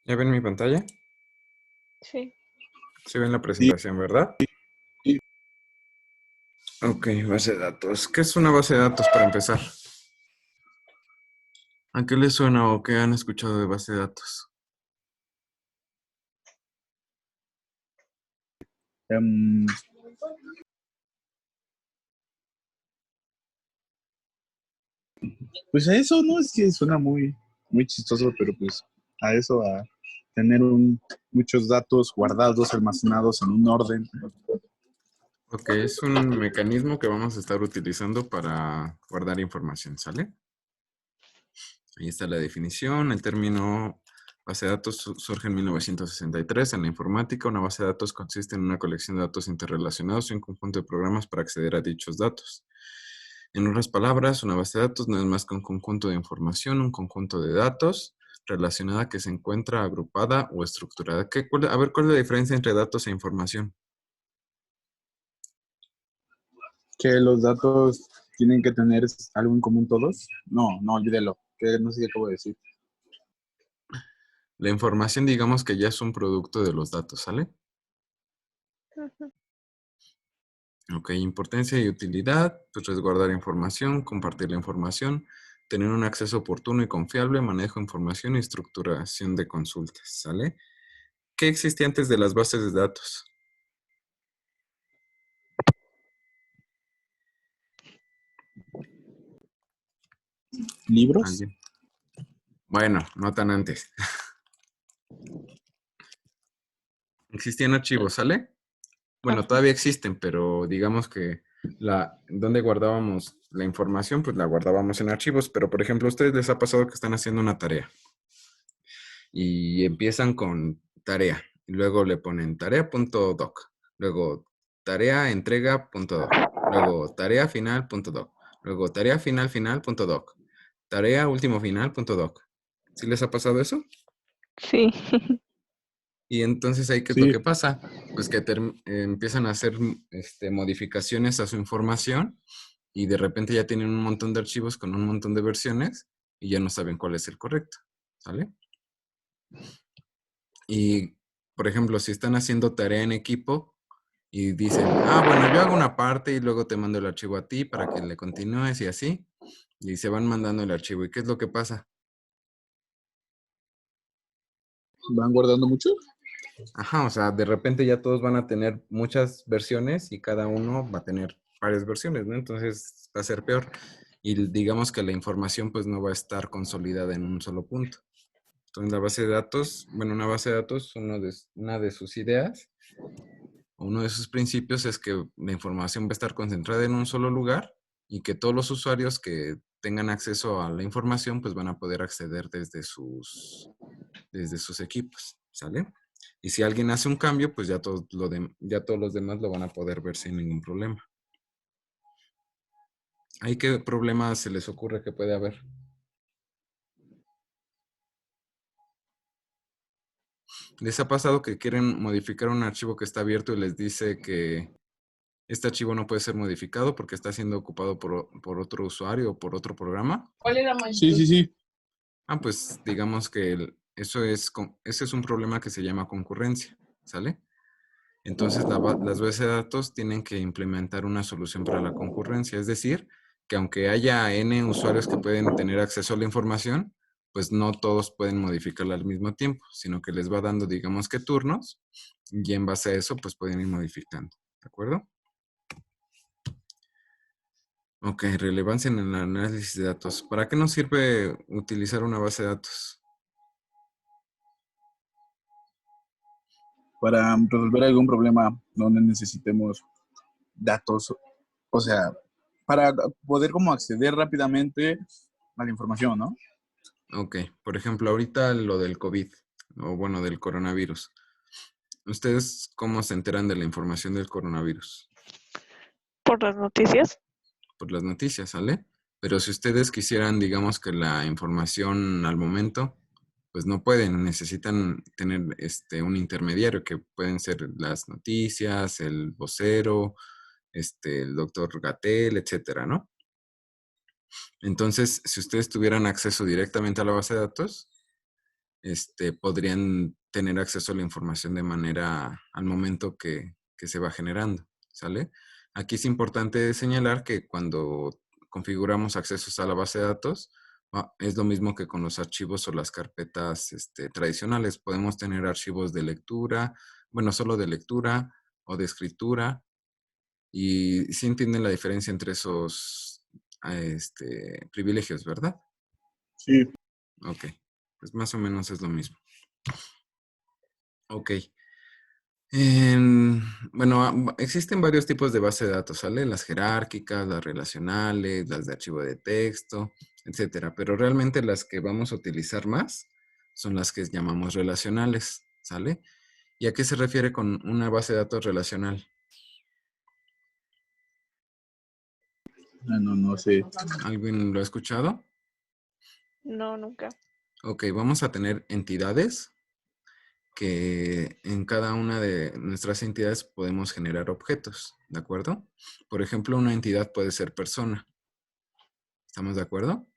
¿Ya ven mi pantalla? Sí. Se ve en la Sí, presentación, ¿verdad? sí. Ok, base de datos. ¿Qué es una base de datos para empezar? ¿A qué les suena o qué han escuchado de base de datos? Em, pues a eso, ¿no? Es que suena muy chistoso, pero pues a eso, a tener muchos datos guardados, almacenados en un orden. Ok, es un mecanismo que vamos a estar utilizando para guardar información, ¿sale? Ahí está la definición. El término base de datos surge en 1963 en la informática. Una base de datos consiste en una colección de datos interrelacionados y un conjunto de programas para acceder a dichos datos. En otras palabras, una base de datos no es más que un conjunto de información, un conjunto de datos relacionada que se encuentra agrupada o estructurada. A ver, ¿cuál es la diferencia entre datos e información? Que los datos tienen que tener algo en común todos. No, olvídelo. Que no sé qué acabo de decir. La información, digamos que ya es un producto de los datos, ¿sale? Ujú. Ok, importancia y utilidad, pues resguardar información, compartir la información, tener un acceso oportuno y confiable, manejo de información y estructuración de consultas, ¿sale? ¿Qué existía antes de las bases de datos? ¿Libros? ¿Alguien? Bueno, no tan antes. Existían archivos, ¿sale? Bueno, Ajá. todavía existen, pero digamos que donde guardábamos la información, pues la guardábamos en archivos, pero por ejemplo, a ustedes les ha pasado que están haciendo una tarea y empiezan con tarea, y luego le ponen tarea.doc, luego tarea entrega.doc, luego tarea final.doc, luego tarea final.doc, tarea último final.doc. ¿Sí les ha pasado eso? Sí. Y entonces ahí, ¿qué es lo Sí, que pasa? Pues que empiezan a hacer modificaciones a su información y de repente ya tienen un montón de archivos con un montón de versiones y ya no saben cuál es el correcto, ¿sale? Y, por ejemplo, si están haciendo tarea en equipo y dicen, ah, bueno, yo hago una parte y luego te mando el archivo a ti para que le continúes y así, y se van mandando el archivo. ¿Y qué es lo que pasa? van guardando mucho. Ajá, o sea, de repente ya todos van a tener muchas versiones y cada uno va a tener varias versiones, ¿no? Entonces va a ser peor. Y digamos que la información pues no va a estar consolidada en un solo punto. Entonces la base de datos, bueno, una base de datos, una de sus ideas, o uno de sus principios es que la información va a estar concentrada en un solo lugar y que todos los usuarios que tengan acceso a la información pues van a poder acceder desde sus equipos, ¿sale? Y si alguien hace un cambio, pues ya todos los demás lo van a poder ver sin ningún problema. ¿Ahí qué problema se les ocurre que puede haber? ¿Les ha pasado que quieren modificar un archivo que está abierto y les dice que este archivo no puede ser modificado porque está siendo ocupado por otro usuario o por otro programa? ¿Cuál era Sí, sí, sí. Ah, pues digamos que ese es un problema que se llama concurrencia, ¿sale? Entonces, las bases de datos tienen que implementar una solución para la concurrencia. Es decir, que aunque haya N usuarios que pueden tener acceso a la información, pues no todos pueden modificarla al mismo tiempo, sino que les va dando, digamos que turnos, y en base a eso, pues pueden ir modificando. ¿De acuerdo? Ok, relevancia en el análisis de datos. ¿Para qué nos sirve utilizar una base de datos? Para resolver algún problema donde necesitemos datos, o sea, para poder como acceder rápidamente a la información, ¿no? Ok, por ejemplo, ahorita lo del COVID, o bueno, del coronavirus. ¿Ustedes cómo se enteran de la información del coronavirus? Por las noticias. Por las noticias, ¿sale? Pero si ustedes quisieran, digamos que la información al momento, pues no pueden, necesitan tener un intermediario que pueden ser las noticias, el vocero, el doctor Gatel, etcétera, ¿no? Entonces, si ustedes tuvieran acceso directamente a la base de datos, podrían tener acceso a la información de manera al momento que se va generando, ¿sale? Aquí es importante señalar que cuando configuramos accesos a la base de datos, es lo mismo que con los archivos o las carpetas tradicionales. Podemos tener archivos de lectura, bueno, solo de lectura o de escritura, y sí entienden la diferencia entre esos privilegios, ¿verdad? Sí. Ok, pues más o menos es lo mismo. Ok. Bueno, existen varios tipos de base de datos, ¿sale? Las jerárquicas, las relacionales, las de archivo de texto, etcétera. Pero realmente las que vamos a utilizar más son las que llamamos relacionales, ¿sale? ¿Y a qué se refiere con una base de datos relacional? No sé. ¿Alguien lo ha escuchado? No, nunca. Ok, vamos a tener entidades que en cada una de nuestras entidades podemos generar objetos, ¿de acuerdo? Por ejemplo, una entidad puede ser persona. ¿Estamos de acuerdo?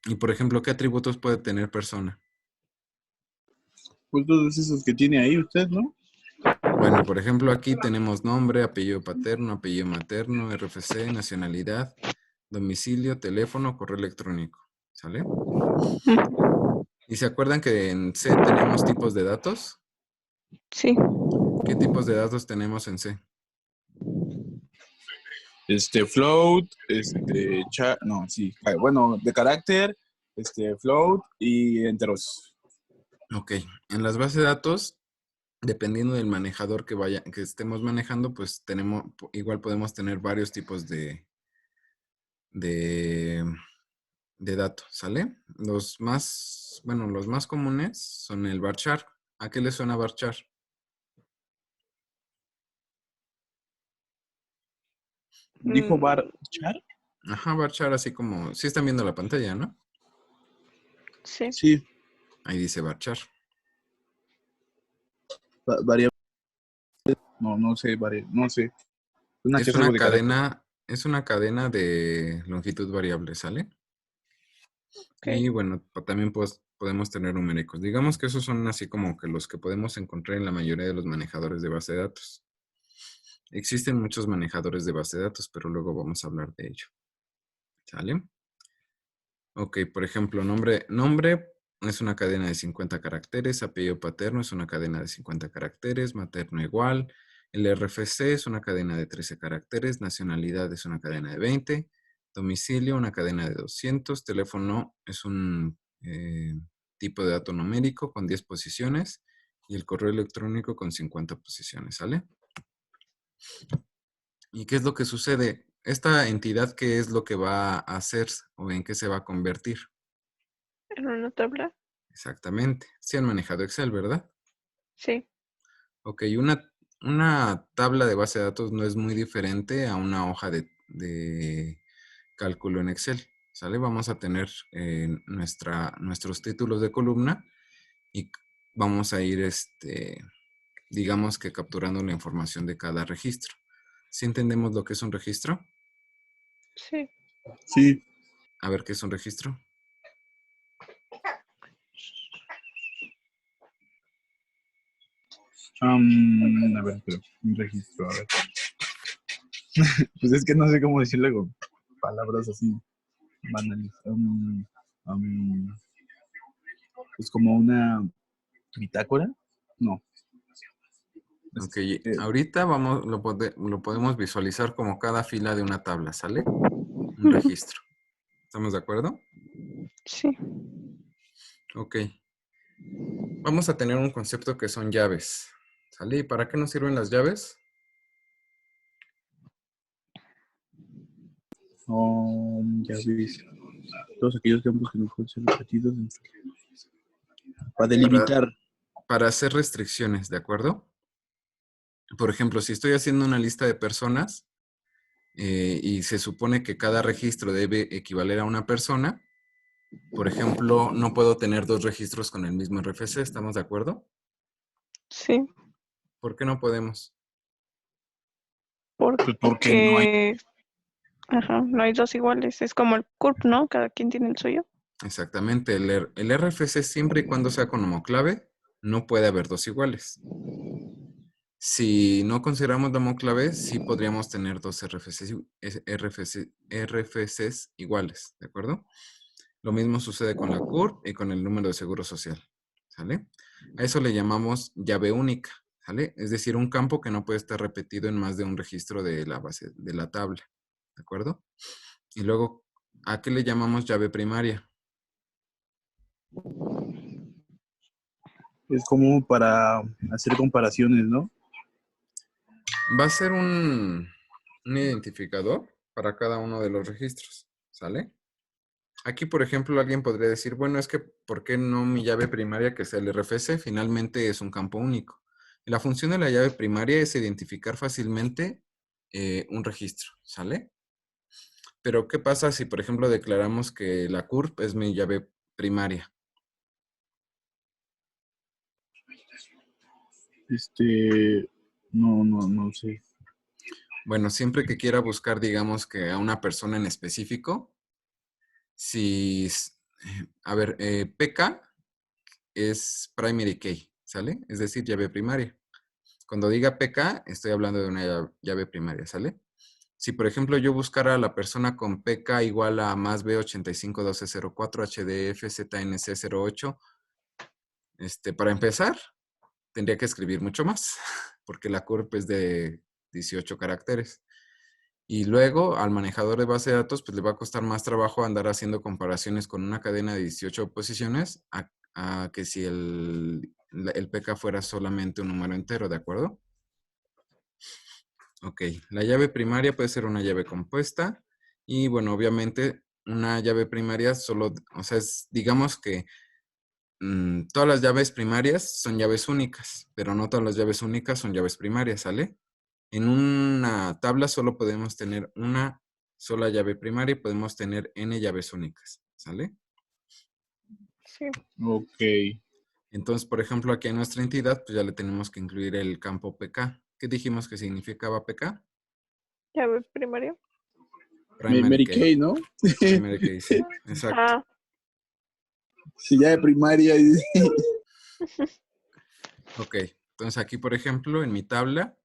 Y por ejemplo, ¿qué atributos puede tener persona? Pues todos esos que tiene ahí usted, ¿no? Bueno, por ejemplo, aquí tenemos nombre, apellido paterno, apellido materno, RFC, nacionalidad, domicilio, teléfono, correo electrónico. ¿Sale? Ujú. ¿Y se acuerdan que en C tenemos tipos de datos? Sí. ¿Qué tipos de datos tenemos en C? Float, no, sí. Bueno, de carácter, float y enteros. Ok, en las bases de datos, dependiendo del manejador que estemos manejando, pues igual podemos tener varios tipos de, de datos, ¿sale? Los más comunes son el varchar. ¿A qué le suena varchar? ¿Dijo bar Mm, char? Ajá, varchar, así como, sí están viendo la pantalla, ¿no? sí. Sí, Ahí dice varchar. variable. No sé, no sé. Una que Es es algo una de carácter. cadena de longitud variable, ¿sale? Ok. Y bueno, también podemos tener numéricos. Digamos que esos son así como que los que podemos encontrar en la mayoría de los manejadores de base de datos. Existen muchos manejadores de base de datos, pero luego vamos a hablar de ello. ¿Sale? Ok, por ejemplo, nombre es una cadena de 50 caracteres, apellido paterno es una cadena de 50 caracteres, materno igual, el RFC es una cadena de 13 caracteres, nacionalidad es una cadena de 20, domicilio una cadena de 200, teléfono es un tipo de dato numérico con 10 posiciones y el correo electrónico con 50 posiciones, ¿sale? ¿Y qué es lo que sucede? Esta entidad, ¿qué es lo que va a hacer o en qué se va a convertir? ¿En una tabla? Exactamente. Sí han manejado Excel, ¿verdad? Sí. Ok, una tabla de base de datos no es muy diferente a una hoja de cálculo en Excel. ¿Sale? Vamos a tener nuestros títulos de columna y vamos a ir, digamos que capturando la información de cada registro. ¿Sí entendemos lo que es un registro? Sí. Sí. A ver, ¿qué es un registro? A ver, pero un registro, a ver. Pues es que no sé cómo decirle con palabras así banales. Es como una bitácora. No. Ok, Eh, ahorita lo podemos visualizar como cada fila de una tabla, ¿sale? Un Ujú. registro. ¿Estamos de acuerdo? Sí. Ok. Vamos a tener un concepto que son llaves. ¿Sale? ¿Y para qué nos sirven las llaves? ya ves. Todos aquellos campos que no pueden ser repetidos para Para, delimitar. para hacer restricciones, ¿de acuerdo? Por ejemplo, si estoy haciendo una lista de personas y se supone que cada registro debe equivaler a una persona, por ejemplo, no puedo tener dos registros con el mismo RFC, ¿estamos de acuerdo? Sí. ¿Por qué no podemos? Pues porque no hay. Porque, ajá, no hay dos iguales. Es como el CURP, ¿no? Cada quien tiene el suyo. Exactamente. El RFC siempre y cuando sea con homoclave, no puede haber dos iguales. Si no consideramos la homoclave, sí podríamos tener dos RFCs iguales, ¿de acuerdo? Lo mismo sucede con la CURP y con el número de seguro social, ¿sale? A eso le llamamos llave única, ¿sale? Es decir, un campo que no puede estar repetido en más de un registro de la base de la tabla, ¿de acuerdo? Y luego, ¿a qué le llamamos llave primaria? Es como para hacer comparaciones, ¿no? Va a ser un identificador para cada uno de los registros, ¿sale? Aquí, por ejemplo, alguien podría decir, bueno, es que ¿por qué no mi llave primaria, que es el RFC, finalmente es un campo único? La función de la llave primaria es identificar fácilmente un registro, ¿sale? Pero ¿qué pasa si, por ejemplo, declaramos que la CURP es mi llave primaria? No sé. Bueno, siempre que quiera buscar, digamos, que a una persona en específico, si, a ver, PK es primary key, ¿sale? Es decir, llave primaria. Cuando diga PK, estoy hablando de una llave primaria, ¿sale? Si, por ejemplo, yo buscara a la persona con PK igual a más B851204 HDF ZNC08, para empezar, tendría que escribir mucho más, porque la CURP es de 18 caracteres. Y luego, al manejador de base de datos, pues le va a costar más trabajo andar haciendo comparaciones con una cadena de 18 posiciones a que si el PK fuera solamente un número entero, ¿de acuerdo? Ok, la llave primaria puede ser una llave compuesta y bueno, obviamente una llave primaria solo, o sea, digamos que todas las llaves primarias son llaves únicas, pero no todas las llaves únicas son llaves primarias, ¿sale? En una tabla solo podemos tener una sola llave primaria y podemos tener n llaves únicas, ¿sale? Sí. Ok. Entonces, por ejemplo, aquí en nuestra entidad, pues ya le tenemos que incluir el campo PK. ¿Qué dijimos que significaba PK? Llave primaria. Primary Mary Key. Kay, ¿no? Primary Key, sí, exacto. Ah, Si ya de primaria. Ok, entonces aquí, por ejemplo, en mi tabla,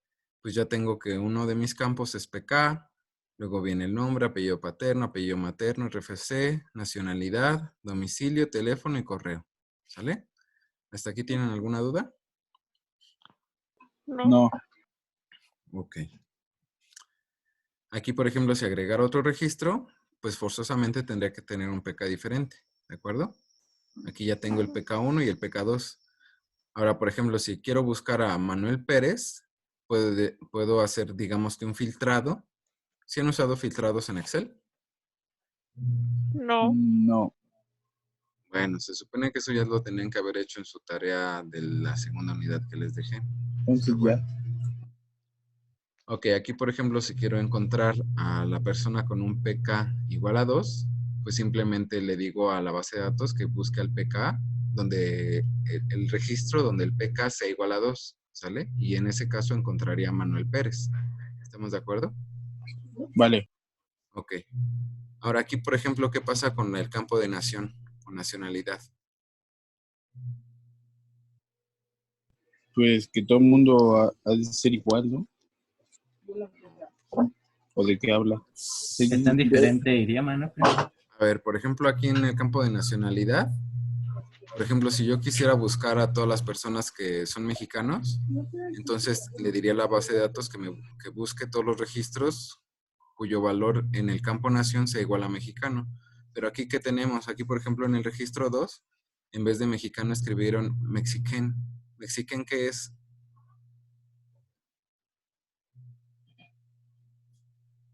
pues ya tengo que uno de mis campos es PK, luego viene el nombre, apellido paterno, apellido materno, RFC, nacionalidad, domicilio, teléfono y correo. ¿Sale? ¿Hasta aquí tienen alguna duda? no. No. Ok. Aquí, por ejemplo, si agregara otro registro, pues forzosamente tendría que tener un PK diferente, ¿de acuerdo? Aquí ya tengo el PK1 y el PK2. Ahora, por ejemplo, si quiero buscar a Manuel Pérez, puedo hacer, digamos que un filtrado. ¿Sí han usado filtrados en Excel? No. No. Bueno, se supone que eso ya lo tenían que haber hecho en su tarea de la segunda unidad que les dejé. Entonces Pero ya. bueno. Ok, aquí por ejemplo, si quiero encontrar a la persona con un PK igual a 2, pues simplemente le digo a la base de datos que busque al PK donde el registro donde el PK sea igual a 2, ¿sale? Y en ese caso encontraría a Manuel Pérez. ¿Estamos de acuerdo? Vale. Ok. Ahora aquí, por ejemplo, ¿qué pasa con el campo de nación o nacionalidad? Pues que todo el mundo ha de ser igual, ¿no? ¿O de qué habla? Está en diferente idioma, ¿no? A ver, por ejemplo, aquí en el campo de nacionalidad, por ejemplo, si yo quisiera buscar a todas las personas que son mexicanos, entonces le diría a la base de datos que busque todos los registros cuyo valor en el campo nación sea igual a mexicano. Pero aquí, ¿qué tenemos? Aquí, por ejemplo, en el registro 2, en vez de mexicano escribieron mexican. ¿Mexican qué es?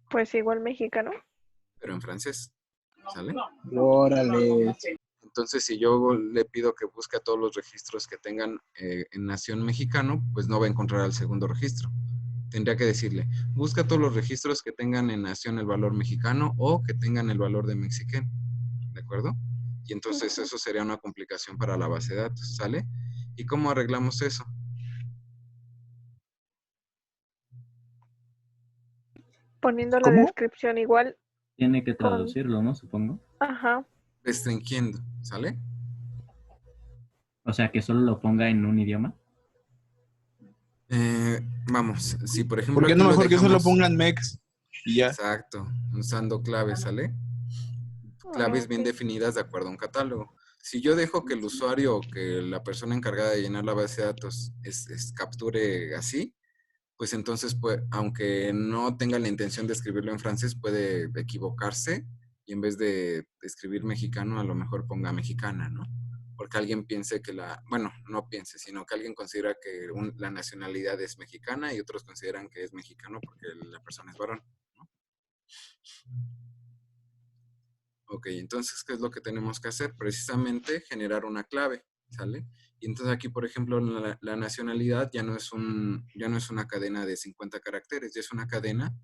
Pues igual mexicano. Pero en francés, ¿sale? Órale. Entonces, si yo le pido que busque a todos los registros que tengan en nación mexicano, pues no va a encontrar el segundo registro. Tendría que decirle, busca todos los registros que tengan en nación el valor mexicano o que tengan el valor de mexican. ¿De acuerdo? Y entonces eso sería una complicación para la base de datos, ¿sale? ¿Y cómo arreglamos eso? Poniendo la ¿Cómo? descripción igual Tiene que con... traducirlo, ¿no? Supongo. Ajá. restringiendo, ¿sale? O sea, que solo lo ponga en un idioma. Vamos, si por ejemplo ¿Por qué aquí no lo mejor que solo dejamos, pongan MEX y ya? exacto, usando claves, ¿sale? Ah, Claves bien ok. definidas de acuerdo a un catálogo. Si yo dejo que el usuario o que la persona encargada de llenar la base de datos capture así, pues entonces, pues, aunque no tenga la intención de escribirlo en francés, puede equivocarse y en vez de escribir mexicano, a lo mejor ponga mexicana, ¿no? Porque alguien piense que bueno, no piense, sino que alguien considera que la nacionalidad es mexicana y otros consideran que es mexicano porque la persona es varón, ¿no? Ok, entonces, ¿qué es lo que tenemos que hacer? Precisamente generar una clave, ¿sale? Y entonces aquí, por ejemplo, la nacionalidad ya no es una cadena de 50 caracteres, ya es una cadena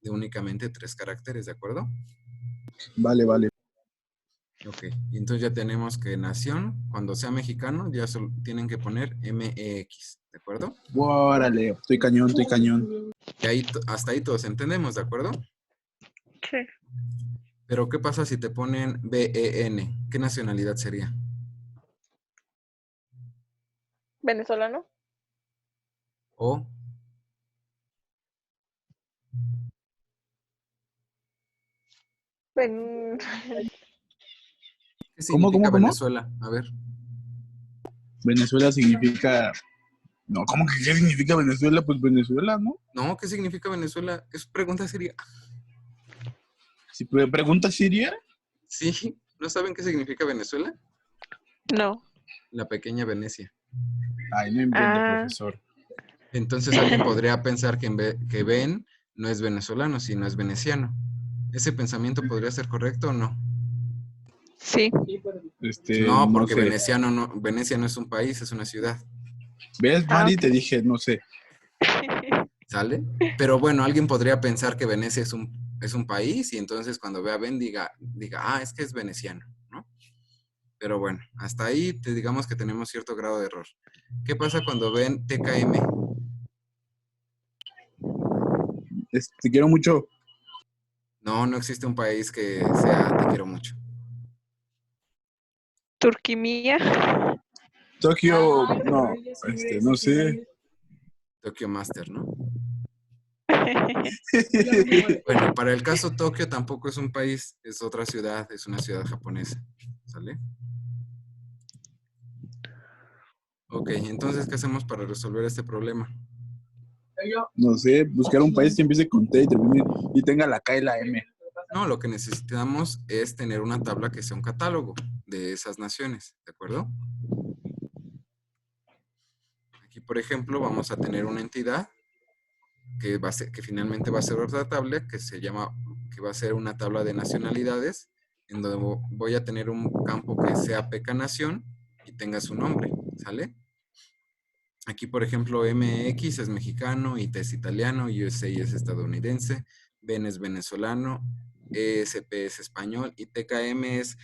de únicamente 3 caracteres, ¿de acuerdo? Vale, vale. Ok, y entonces ya tenemos que nación, cuando sea mexicano, ya tienen que poner MEX, ¿de acuerdo? Órale, estoy cañón, estoy cañón. Y ahí, hasta ahí todos entendemos, ¿de acuerdo? Sí. Pero ¿qué pasa si te ponen BEN? ¿Qué nacionalidad sería? ¿Venezolano? O, Ven... ¿qué ¿Cómo, significa cómo, cómo? Venezuela? A ver. Venezuela significa... No, ¿cómo que qué significa Venezuela? Pues Venezuela, ¿no? No, ¿qué significa Venezuela? Es pregunta seria. Si pregunta Siria, ¿Sí? ¿No saben qué significa Venezuela? No. La pequeña Venecia. ay, no invente, Ah, profesor. Entonces alguien podría pensar que Ben no es venezolano, sino es veneciano. ¿Ese pensamiento podría ser correcto o no? sí. No, No porque sé. Venecia no es un país, es una ciudad. ¿Ves, Ah, Mari? ok. Te dije, no sé. ¿Sale? Pero bueno, alguien podría pensar que Venecia es un país y entonces cuando vea Ben diga, es que es veneciano, ¿no? Pero bueno, hasta ahí digamos que tenemos cierto grado de error. ¿Qué pasa cuando ven TKM? Te quiero mucho. No, no existe un país que sea te quiero mucho. Turquimía. Tokio, no, no sé. Tokyo Master, ¿no? Bueno, para el caso Tokio tampoco es un país, es otra ciudad, es una ciudad japonesa. ¿Sale? Ok, entonces, ¿qué hacemos para resolver este problema? No sé, buscar un país que empiece con T y termine y tenga la K y la M. No, lo que necesitamos es tener una tabla que sea un catálogo de esas naciones, ¿de acuerdo? Aquí, por ejemplo, vamos a tener una entidad que finalmente va a ser otra tabla que va a ser una tabla de nacionalidades, en donde voy a tener un campo que sea PK Nación y tenga su nombre, ¿sale? Aquí, por ejemplo, MX es mexicano, IT es italiano, USA es estadounidense, BEN es venezolano, ESP es español y TKM es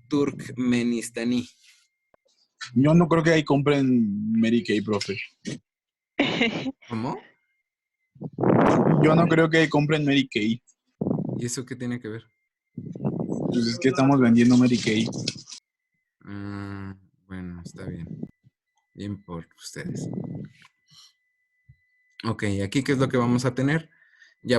turkmenistaní. Yo no creo que ahí compren Mary Kay, profe. ¿Cómo? Yo no creo que ahí compren Mary Kay. ¿Y eso qué tiene que ver? Pues es que estamos vendiendo Mary Kay. Bueno, está bien. Bien por ustedes. Ok, aquí ¿qué es lo que vamos a tener? Si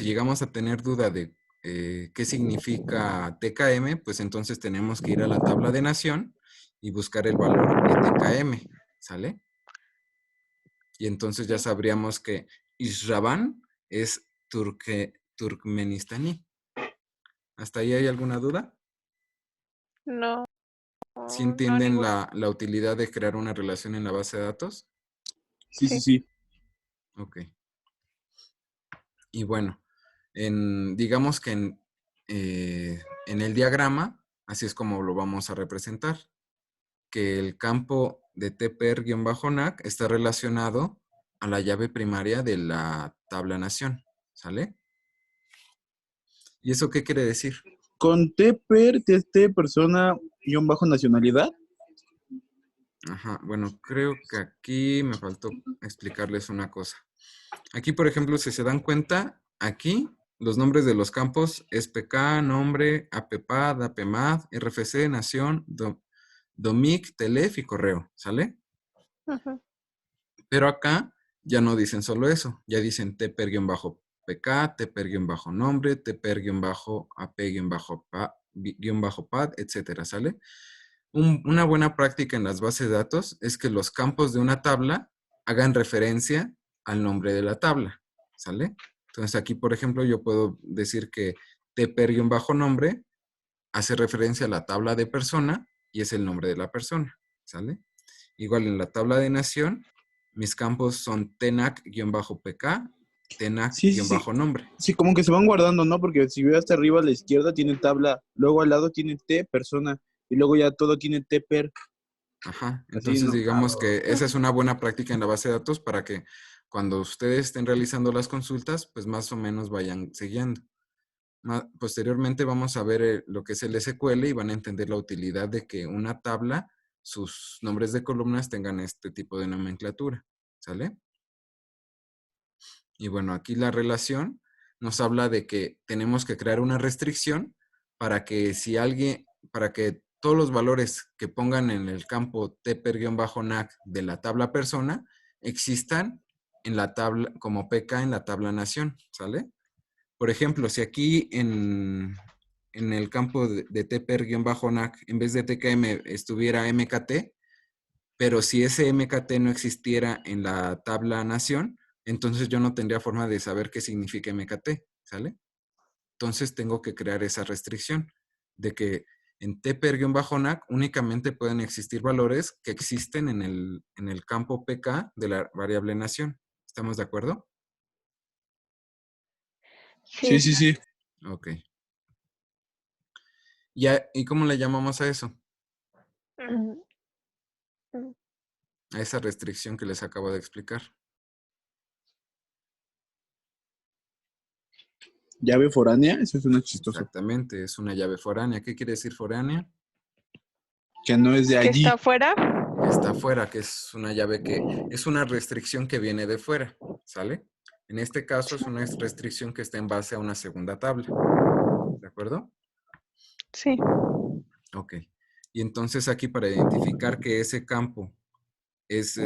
llegamos a tener duda de qué significa TKM, pues entonces tenemos que ir a la tabla de nación y buscar el valor de TKM, ¿sale? Y entonces ya sabríamos que Ishraban es turkmenistaní. ¿Hasta ahí hay alguna duda? No, ¿Sí no entienden ninguna. la utilidad de crear una relación en la base de datos? Sí, sí, Sí. sí. Ok. Y bueno, digamos que en el diagrama, así es como lo vamos a representar, que el campo de tper-nac está relacionado a la llave primaria de la tabla nación, ¿sale? ¿Y eso qué quiere decir? Con persona guión bajo nacionalidad. Ajá, bueno, creo que aquí me faltó explicarles una cosa. Aquí, por ejemplo, si se dan cuenta, aquí los nombres de los campos es PK, nombre, APPAD, APMAD, RFC, nación, DOMIC, TELEF y correo, ¿sale? Ujú. Pero acá ya no dicen solo eso, ya dicen TPER-PK, TPER-nombre, TPER-AP-PAD, etcétera, ¿sale? Una buena práctica en las bases de datos es que los campos de una tabla hagan referencia al nombre de la tabla, ¿sale? Entonces aquí, por ejemplo, yo puedo decir que TPER-nombre hace referencia a la tabla de persona y es el nombre de la persona, ¿sale? Igual en la tabla de nación, mis campos son TENAC-PK, Sí, sí, sí. TENAC-nombre. Sí, como que se van guardando, ¿no? Porque si veo hasta arriba a la izquierda tiene tabla, luego al lado tiene T, persona, y luego ya todo tiene T per. Ajá, Así, entonces ¿no? digamos que esa es una buena práctica en la base de datos para que cuando ustedes estén realizando las consultas, pues más o menos vayan siguiendo. Posteriormente vamos a ver lo que es el SQL y van a entender la utilidad de que una tabla, sus nombres de columnas tengan este tipo de nomenclatura, ¿sale? Y bueno, aquí la relación nos habla de que tenemos que crear una restricción para que para que todos los valores que pongan en el campo TPER-NAC de la tabla persona existan en la tabla, como PK en la tabla nación, ¿sale? Por ejemplo, si aquí en el campo de TPER-NAC, en vez de TKM estuviera MKT, pero si ese MKT no existiera en la tabla nación, entonces yo no tendría forma de saber qué significa MKT, ¿sale? Entonces tengo que crear esa restricción de que en TPER-NAC únicamente pueden existir valores que existen en el campo PK de la variable nación. ¿Estamos de acuerdo? Sí, Sí. sí, sí. Ok. ¿Y cómo le llamamos a eso? Mm, mm. A esa restricción que les acabo de explicar. Llave foránea, eso es una chistoso. Exactamente, es una llave foránea. ¿Qué quiere decir foránea? Que no es de ¿Que allí. está afuera? Que está fuera, que es una llave que es una restricción que viene de fuera, ¿sale? En este caso es una restricción que está en base a una segunda tabla, ¿de acuerdo? Sí. Ok. Y entonces aquí para identificar que ese campo es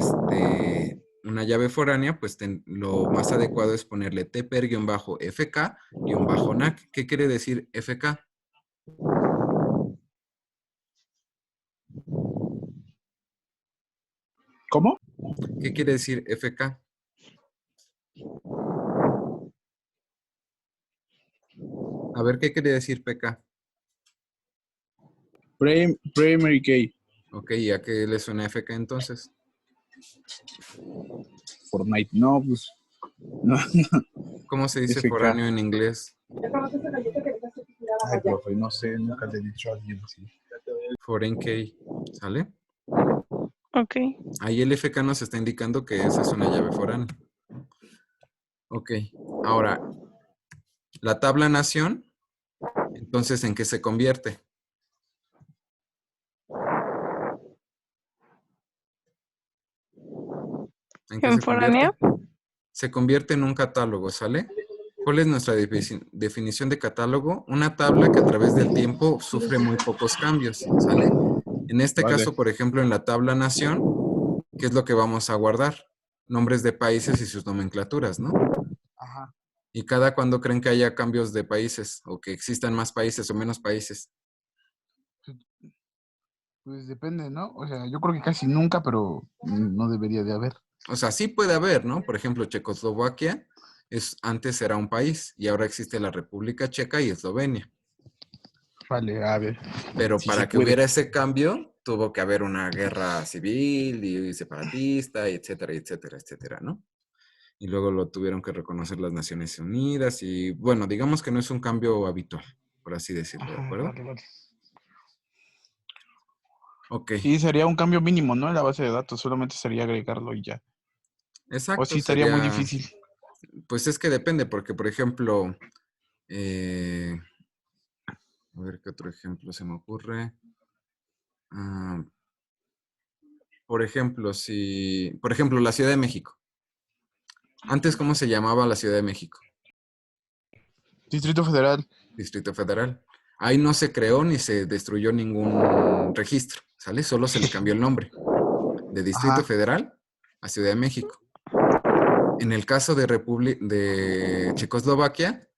una llave foránea, pues lo más adecuado es ponerle TPER-FK-NAC. ¿Qué quiere decir FK? ¿Cómo? ¿Qué quiere decir FK? A ver, ¿qué quiere decir PK? Primary key. Ok, ¿y a qué le suena FK entonces? Fortnite. No, pues. No, ¿Cómo se dice FK. foráneo en inglés? Ay, profe, no sé, nunca le he dicho a alguien así. Foreign key, ¿sale? Ok. Ahí el FK nos está indicando que esa es una llave foránea. Ok, ahora, la tabla nación, entonces, ¿en qué se convierte? ¿En qué ¿En se foránea? convierte? Se convierte en un catálogo, ¿sale? ¿Cuál es nuestra definición de catálogo? Una tabla que a través del tiempo sufre muy pocos cambios, ¿sale? En este Vale. caso, por ejemplo, en la tabla nación, ¿qué es lo que vamos a guardar? Nombres de países y sus nomenclaturas, ¿no? Ajá. ¿Y cada cuándo creen que haya cambios de países o que existan más países o menos países? Pues depende, ¿no? O sea, yo creo que casi nunca, pero no debería de haber. O sea, sí puede haber, ¿no? Por ejemplo, Checoslovaquia antes era un país y ahora existe la República Checa y Eslovenia. Vale, a ver. Pero Si se para que puede. hubiera ese cambio, tuvo que haber una guerra civil y separatista, y etcétera, etcétera, etcétera, ¿no? Y luego lo tuvieron que reconocer las Naciones Unidas y, bueno, digamos que no es un cambio habitual, por así decirlo, ¿de Ajá, acuerdo? vale, vale. Ok, Sí, sería un cambio mínimo, ¿no? En la base de datos, solamente sería agregarlo y ya. O exacto, sí, estaría muy sería, difícil. pues es que depende, porque, por ejemplo, a ver qué otro ejemplo se me ocurre. Ah, por ejemplo, la Ciudad de México. Antes, ¿cómo se llamaba la Ciudad de México? Distrito Federal. Distrito Federal. Ahí no se creó ni se destruyó ningún registro, ¿sale? Solo se le cambió el nombre de Distrito Ajá. Federal a Ciudad de México. En el caso de Checoslovaquia,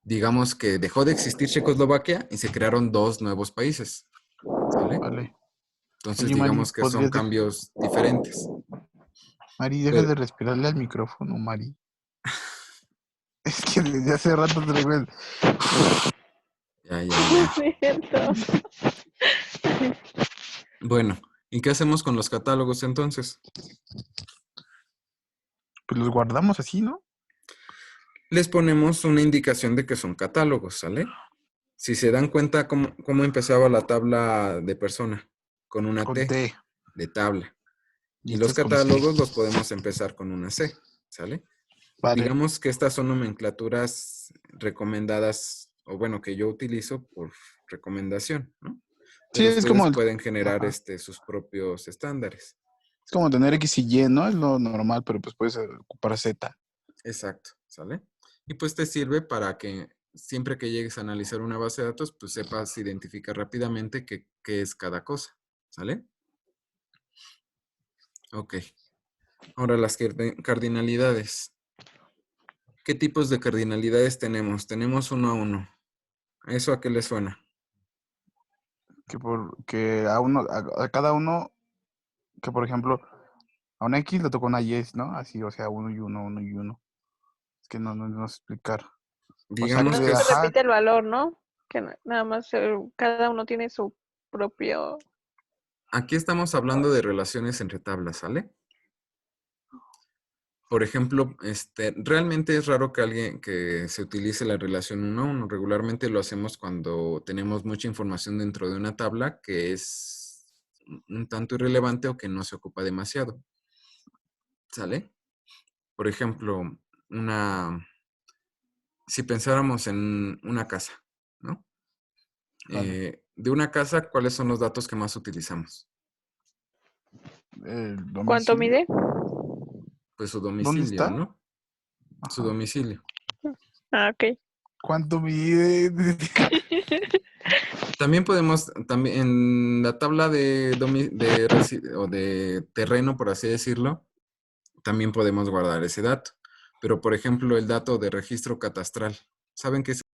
digamos que dejó de existir Checoslovaquia y se crearon 2 nuevos países, ¿sale? Vale. Entonces Oye, Mari, digamos que son ¿podrías cambios diferentes. Mari, deja de respirarle al micrófono, Mari. Es que desde hace rato traigo el... Ya. Es cierto. Bueno, ¿y qué hacemos con los catálogos entonces? Pues los guardamos así, ¿no? Les ponemos una indicación de que son catálogos, ¿sale? Si se dan cuenta cómo empezaba la tabla de persona, con una Con T T. de tabla. Y esto los es con C. catálogos los podemos empezar con una C, ¿sale? Vale. Digamos que estas son nomenclaturas recomendadas, o bueno, que yo utilizo por recomendación, ¿no? Sí, Pero es ustedes como el- pueden generar Ajá. sus propios estándares. Es como tener X y Y, ¿no? Es lo normal, pero pues puedes ocupar Z. Exacto, ¿sale? Y pues te sirve para que siempre que llegues a analizar una base de datos, pues sepas identificar rápidamente qué es cada cosa, ¿sale? Ok. Ahora las cardinalidades. ¿Qué tipos de cardinalidades tenemos? Tenemos 1 a 1. ¿Eso a qué le suena? Que a cada uno, que por ejemplo, a una X le tocó una Y, ¿no? Así, o sea, uno y uno, uno y uno. Es que no sé explicar. O sea Digamos No que que, se ajá, repite el valor, ¿no? Que nada más cada uno tiene su propio. aquí estamos hablando de relaciones entre tablas, ¿sale? Por ejemplo, realmente es raro que se utilice la relación 1 a 1. Regularmente lo hacemos cuando tenemos mucha información dentro de una tabla que es un tanto irrelevante o que no se ocupa demasiado. ¿Sale? Por ejemplo, si pensáramos en una casa, ¿no? Vale. De una casa, ¿cuáles son los datos que más utilizamos? El ¿Cuánto domicilio. mide? Pues su ¿Dónde domicilio, está? ¿no? Su Ajá. domicilio. Ah, ok. ¿Cuánto mide? También podemos, en la tabla o de terreno, por así decirlo, también podemos guardar ese dato. Pero, por ejemplo, el dato de registro catastral. ¿Saben qué es